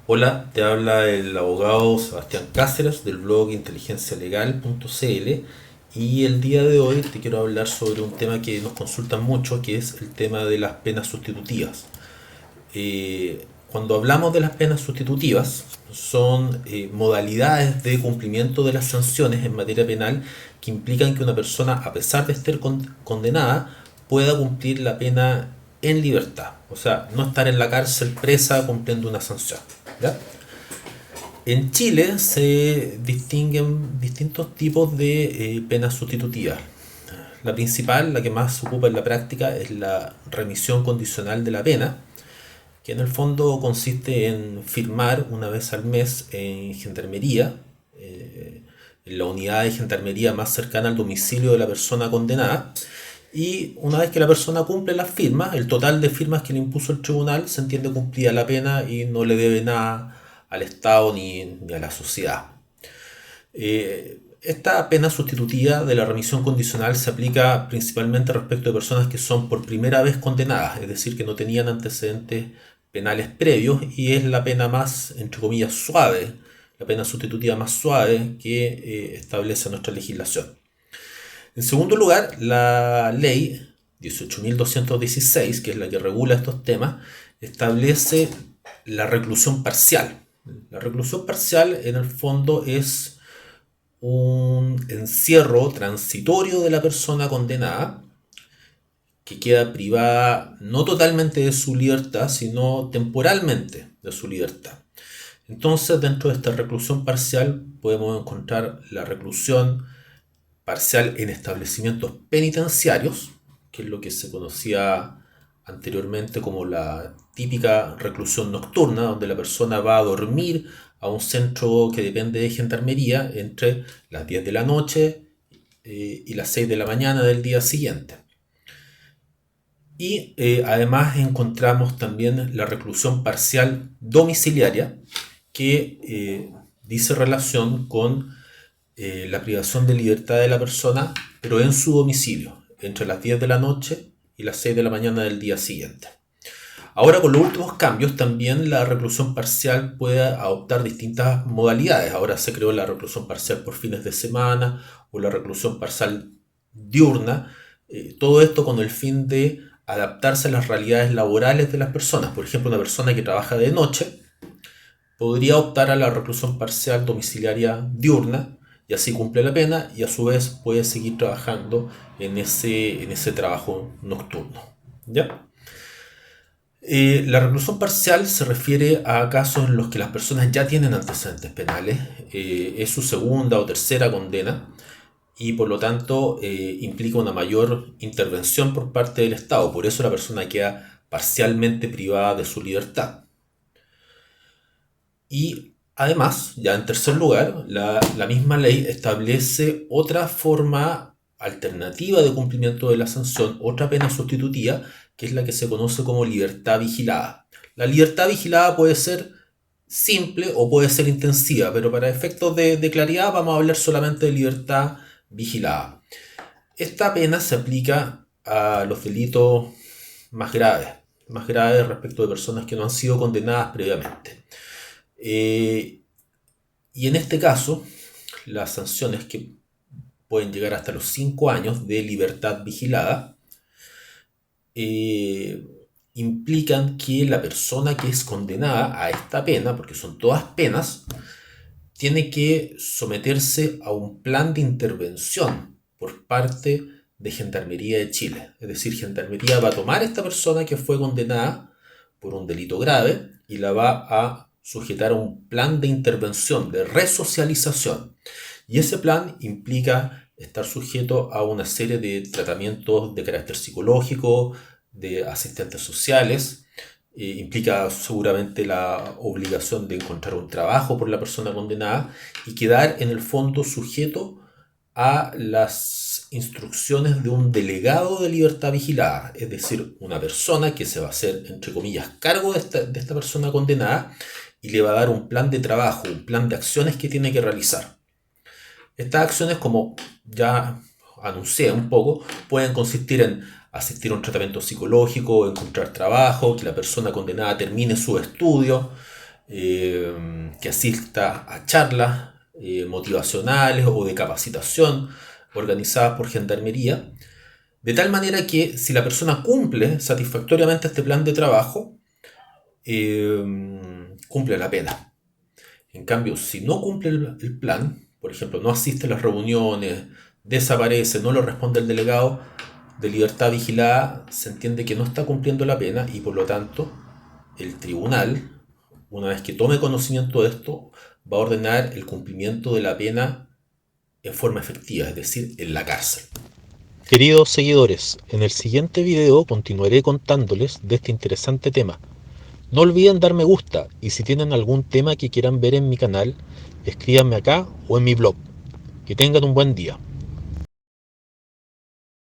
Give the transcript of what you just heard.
Hola, te habla el abogado Sebastián Cáceres del blog inteligencialegal.cl y el día de hoy te quiero hablar sobre un tema que nos consultan mucho, que es el tema de las penas sustitutivas. Cuando hablamos de las penas sustitutivas, son modalidades de cumplimiento de las sanciones en materia penal que implican que una persona, a pesar de estar condenada, pueda cumplir la pena en libertad. O sea, no estar en la cárcel presa cumpliendo una sanción. ¿Ya? En Chile se distinguen distintos tipos de penas sustitutivas. La principal, la que más se ocupa en la práctica, es la remisión condicional de la pena, que en el fondo consiste en firmar una vez al mes en gendarmería, en la unidad de gendarmería más cercana al domicilio de la persona condenada, y una vez que la persona cumple las firmas, el total de firmas que le impuso el tribunal, se entiende cumplida la pena y no le debe nada al Estado ni a la sociedad. Esta pena sustitutiva de la remisión condicional se aplica principalmente respecto de personas que son por primera vez condenadas, es decir, que no tenían antecedentes penales previos, y es la pena más, entre comillas, suave, la pena sustitutiva más suave que establece nuestra legislación. En segundo lugar, la ley 18.216, que es la que regula estos temas, establece la reclusión parcial. La reclusión parcial, en el fondo, es un encierro transitorio de la persona condenada que queda privada no totalmente de su libertad, sino temporalmente de su libertad. Entonces, dentro de esta reclusión parcial podemos encontrar la reclusión parcial en establecimientos penitenciarios, que es lo que se conocía anteriormente como la típica reclusión nocturna, donde la persona va a dormir a un centro que depende de gendarmería entre las 10 de la noche y las 6 de la mañana del día siguiente. Y además encontramos también la reclusión parcial domiciliaria, que dice relación con la privación de libertad de la persona, pero en su domicilio, entre las 10 de la noche y las 6 de la mañana del día siguiente. Ahora, con los últimos cambios, también la reclusión parcial puede adoptar distintas modalidades. Ahora se creó la reclusión parcial por fines de semana o la reclusión parcial diurna. Todo esto con el fin de adaptarse a las realidades laborales de las personas. Por ejemplo, una persona que trabaja de noche podría optar a la reclusión parcial domiciliaria diurna y así cumple la pena y a su vez puede seguir trabajando en ese trabajo nocturno. ¿Ya? La reclusión parcial se refiere a casos en los que las personas ya tienen antecedentes penales, es su segunda o tercera condena y por lo tanto implica una mayor intervención por parte del Estado. Por eso la persona queda parcialmente privada de su libertad. Y además, ya en tercer lugar, la misma ley establece otra forma alternativa de cumplimiento de la sanción, otra pena sustitutiva, que es la que se conoce como libertad vigilada. La libertad vigilada puede ser simple o puede ser intensiva, pero para efectos de claridad vamos a hablar solamente de libertad vigilada. Esta pena se aplica a los delitos más graves respecto de personas que no han sido condenadas previamente. Eh, y en este caso, las sanciones que pueden llegar hasta los 5 años de libertad vigilada eh, implican que la persona que es condenada a esta pena, porque son todas penas, tiene que someterse a un plan de intervención por parte de Gendarmería de Chile. Es decir, Gendarmería va a tomar a esta persona que fue condenada por un delito grave y la va a sujetar a un plan de intervención, de resocialización. Y ese plan implica estar sujeto a una serie de tratamientos de carácter psicológico, de asistentes sociales, implica seguramente la obligación de encontrar un trabajo por la persona condenada y quedar en el fondo sujeto a las instrucciones de un delegado de libertad vigilada, es decir, una persona que se va a hacer, entre comillas, cargo de esta persona condenada y le va a dar un plan de trabajo, un plan de acciones que tiene que realizar. Estas acciones, como ya anuncié un poco, pueden consistir en asistir a un tratamiento psicológico, encontrar trabajo, que la persona condenada termine su estudio, que asista a charlas motivacionales o de capacitación organizadas por Gendarmería, de tal manera que si la persona cumple satisfactoriamente este plan de trabajo, cumple la pena. En cambio, si no cumple el plan, por ejemplo, no asiste a las reuniones, desaparece, no lo responde el delegado de libertad vigilada, se entiende que no está cumpliendo la pena y por lo tanto el tribunal, una vez que tome conocimiento de esto, va a ordenar el cumplimiento de la pena en forma efectiva, es decir, en la cárcel. Queridos seguidores, en el siguiente video continuaré contándoles de este interesante tema. No olviden dar me gusta y si tienen algún tema que quieran ver en mi canal, escríbanme acá o en mi blog. Que tengan un buen día.